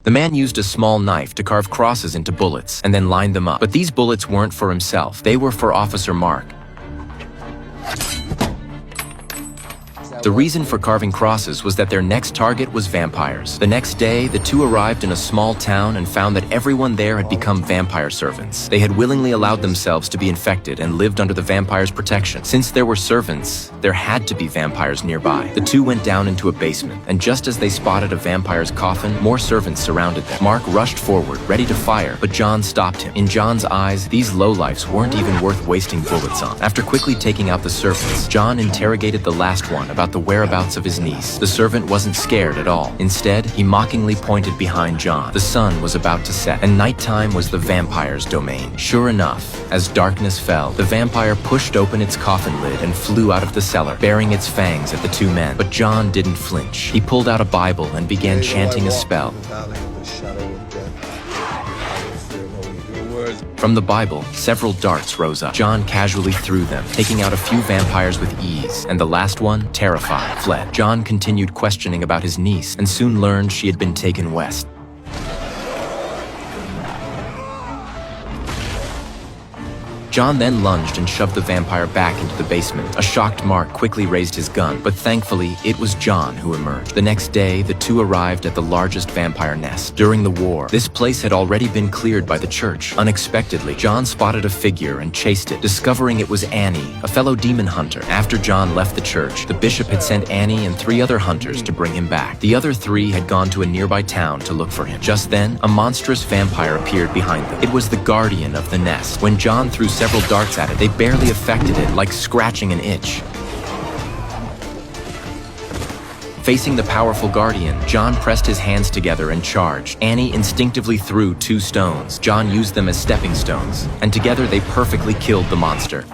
The man used a small knife to carve crosses into bullets and then lined them up. But these bullets weren't for himself. They were for Officer Mark. The reason for carving crosses was that their next target was vampires. The next day, the two arrived in a small town and found that everyone there had become vampire servants. They had willingly allowed themselves to be infected and lived under the vampire's protection. Since there were servants, there had to be vampires nearby. The two went down into a basement, and just as they spotted a vampire's coffin, more servants surrounded them. Mark rushed forward, ready to fire, but John stopped him. In John's eyes, these lowlifes weren't even worth wasting bullets on. After quickly taking out the servants, John interrogated the last one about the whereabouts of his niece. The servant wasn't scared at all. Instead, he mockingly pointed behind John. The sun was about to set, and nighttime was the vampire's domain. Sure enough, as darkness fell, the vampire pushed open its coffin lid and flew out of the cellar, baring its fangs at the two men. But John didn't flinch. He pulled out a Bible and began chanting a spell. From the Bible, several darts rose up. John casually threw them, taking out a few vampires with ease, and the last one, terrified, fled. John continued questioning about his niece and soon learned she had been taken west. John then lunged and shoved the vampire back into the basement. A shocked Mark quickly raised his gun, but thankfully, it was John who emerged. The next day, the two arrived at the largest vampire nest. During the war, this place had already been cleared by the church. Unexpectedly, John spotted a figure and chased it, discovering it was Annie, a fellow demon hunter. After John left the church, the bishop had sent Annie and 3 other hunters to bring him back. The other 3 had gone to a nearby town to look for him. Just then, a monstrous vampire appeared behind them. It was the guardian of the nest. When John threw several darts at it, they barely affected it, like scratching an itch. Facing the powerful guardian, John pressed his hands together and charged. Annie instinctively threw 2 stones. John used them as stepping stones, and together they perfectly killed the monster.